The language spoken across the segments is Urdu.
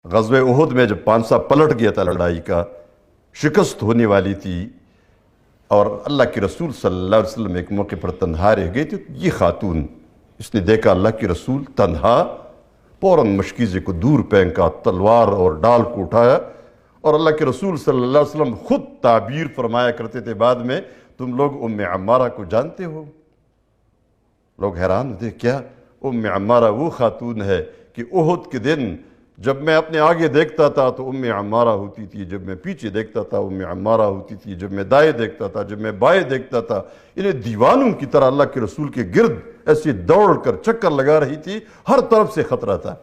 غزوہ احد میں جب پانسا پلٹ گیا تھا لڑائی کا، شکست ہونے والی تھی، اور اللہ کے رسول صلی اللہ علیہ وسلم ایک موقع پر تنہا رہ گئے تھے، یہ خاتون اس نے دیکھا اللہ کے رسول تنہا، فوراً مشکیزے کو دور پھینکا، تلوار اور ڈال کو اٹھایا، اور اللہ کے رسول صلی اللہ علیہ وسلم خود تعبیر فرمایا کرتے تھے بعد میں، تم لوگ ام عمارہ کو جانتے ہو؟ لوگ حیران ہوتے، کیا؟ ام عمارہ وہ خاتون ہے کہ احد کے دن جب میں اپنے آگے دیکھتا تھا تو ام عمارہ ہوتی تھی، جب میں پیچھے دیکھتا تھا ام عمارہ ہوتی تھی، جب میں دائیں دیکھتا تھا، جب میں بائیں دیکھتا تھا، انہیں دیوانوں کی طرح اللہ کے رسول کے گرد ایسی دوڑ کر چکر لگا رہی تھی، ہر طرف سے خطرہ تھا۔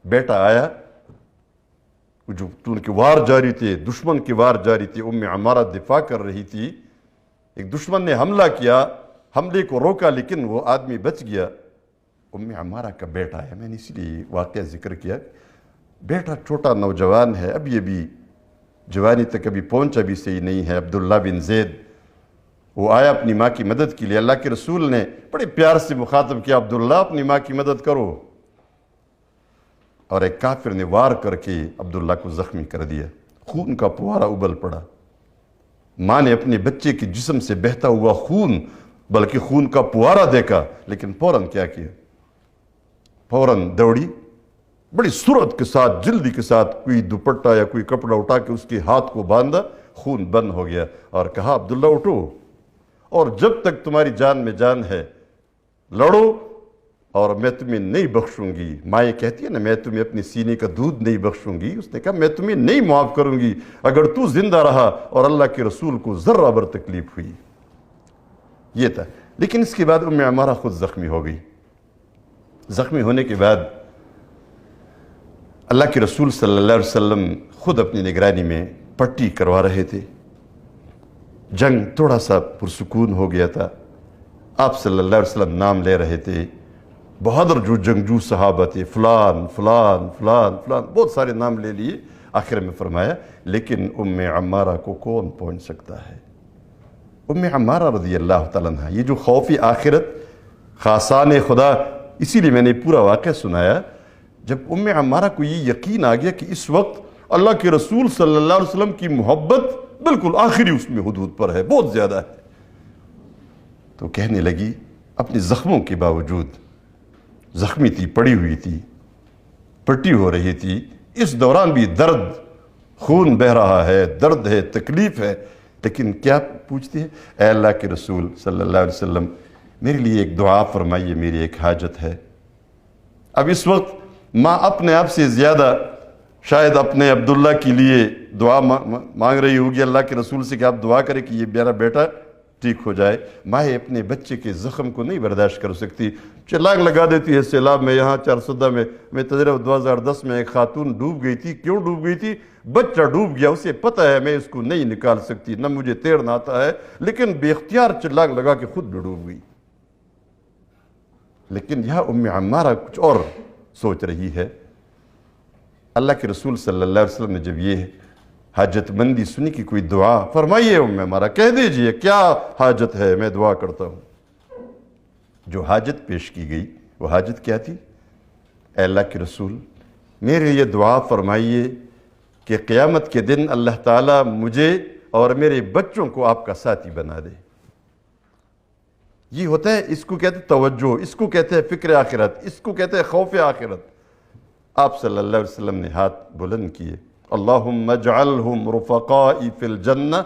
بیٹا آیا، جو ان کے وار جاری تھے، دشمن کے وار جاری تھے، ام عمارہ دفاع کر رہی تھی، ایک دشمن نے حملہ کیا، حملے کو روکا لیکن وہ آدمی بچ گیا۔ ام عمارہ کا بیٹا ہے، میں نے اسی لیے واقعہ ذکر کیا، بیٹا چھوٹا نوجوان ہے، اب یہ بھی جوانی تک ابھی پہنچا بھی صحیح نہیں ہے، عبداللہ بن زید، وہ آیا اپنی ماں کی مدد کے لیے، اللہ کے رسول نے بڑے پیار سے مخاطب کیا، عبداللہ اپنی ماں کی مدد کرو، اور ایک کافر نے وار کر کے عبداللہ کو زخمی کر دیا، خون کا پوارا ابل پڑا۔ ماں نے اپنے بچے کے جسم سے بہتا ہوا خون، بلکہ خون کا پوارا دیکھا، لیکن فوراً کیا کیا؟ فوراً دوڑی، بڑی سرعت کے ساتھ، جلدی کے ساتھ کوئی دوپٹہ یا کوئی کپڑا اٹھا کے اس کے ہاتھ کو باندھا، خون بند ہو گیا، اور کہا عبداللہ اٹھو، اور جب تک تمہاری جان میں جان ہے لڑو، اور میں تمہیں نہیں بخشوں گی۔ مائیں کہتی ہے نا، میں تمہیں اپنی سینے کا دودھ نہیں بخشوں گی، اس نے کہا میں تمہیں نہیں معاف کروں گی اگر تو زندہ رہا اور اللہ کے رسول کو ذرہ بر تکلیف ہوئی۔ یہ تھا، لیکن اس کے بعد ام عمارہ خود زخمی ہو گئی۔ زخمی ہونے کے بعد اللہ کے رسول صلی اللہ علیہ وسلم خود اپنی نگرانی میں پٹی کروا رہے تھے، جنگ تھوڑا سا پرسکون ہو گیا تھا، آپ صلی اللہ علیہ وسلم نام لے رہے تھے، بہادر جو جنگجو صحابہ تھے، فلان فلان فلان فلان، بہت سارے نام لے لیے، آخر میں فرمایا لیکن ام عمارہ کو کون پہنچ سکتا ہے؟ ام عمارہ رضی اللہ تعالیٰ عنہ، یہ جو خوف آخرت، خاصان خدا، اسی لیے میں نے پورا واقعہ سنایا، جب ام عمارہ کو یہ یقین آ گیا کہ اس وقت اللہ کے رسول صلی اللہ علیہ وسلم کی محبت بالکل آخری اس میں حدود پر ہے، بہت زیادہ ہے، تو کہنے لگی اپنے زخموں کے باوجود، زخمی تھی، پڑی ہوئی تھی، پٹی ہو رہی تھی، اس دوران بھی درد، خون بہہ رہا ہے، درد ہے، تکلیف ہے، لیکن کیا پوچھتی ہے؟ اے اللہ کے رسول صلی اللہ علیہ وسلم، میرے لیے ایک دعا فرمائیے، میری ایک حاجت ہے۔ اب اس وقت ماں اپنے آپ سے زیادہ شاید اپنے عبداللہ کے لیے دعا مانگ رہی ہوگی اللہ کے رسول سے کہ آپ دعا کریں کہ یہ میرا بیٹا ٹھیک ہو جائے۔ ماں اپنے بچے کے زخم کو نہیں برداشت کر سکتی، چھلانگ لگا دیتی ہے سیلاب میں، یہاں چارسدہ میں تجربہ 2010 میں ایک خاتون ڈوب گئی تھی، کیوں ڈوب گئی تھی؟ بچہ ڈوب گیا، اسے پتہ ہے میں اس کو نہیں نکال سکتی، نہ مجھے تیرنا آتا ہے، لیکن بے اختیار چھلانگ لگا کے خود بھی ڈوب گئی۔ لیکن یہاں ام عمارہ کچھ اور سوچ رہی ہے۔ اللہ کے رسول صلی اللہ علیہ وسلم نے جب یہ حاجت مندی سنی کہ کوئی دعا فرمائیے ام عمارہ، کہہ دیجئے کیا حاجت ہے، میں دعا کرتا ہوں۔ جو حاجت پیش کی گئی وہ حاجت کیا تھی؟ اے اللہ کے رسول، میرے لیے دعا فرمائیے کہ قیامت کے دن اللہ تعالیٰ مجھے اور میرے بچوں کو آپ کا ساتھی بنا دے۔ یہ ہوتا ہے، اس کو کہتے ہیں توجہ، اس کو کہتے ہیں فکر آخرت، اس کو کہتے ہیں خوف آخرت۔ آپ صلی اللہ علیہ وسلم نے ہاتھ بلند کیے، اللہم اجعلہم رفقائی فی الجنہ،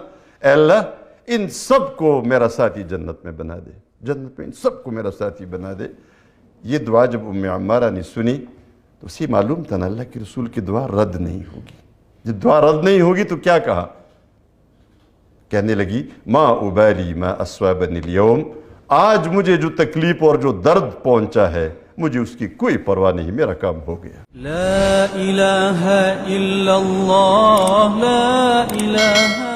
اے اللہ ان سب کو میرا ساتھی جنت میں بنا دے، جنت میں ان سب کو میرا ساتھی بنا دے۔ یہ دعا جب ام عمارہ نے سنی تو اسی معلوم تھا نا اللہ کے رسول کی دعا رد نہیں ہوگی۔ جب دعا رد نہیں ہوگی تو کیا کہا؟ کہنے لگی ما ابالی ما اصابنی اليوم، آج مجھے جو تکلیف اور جو درد پہنچا ہے مجھے اس کی کوئی پرواہ نہیں، میرا کام ہو گیا۔ لا الہ الا اللہ، لا الہ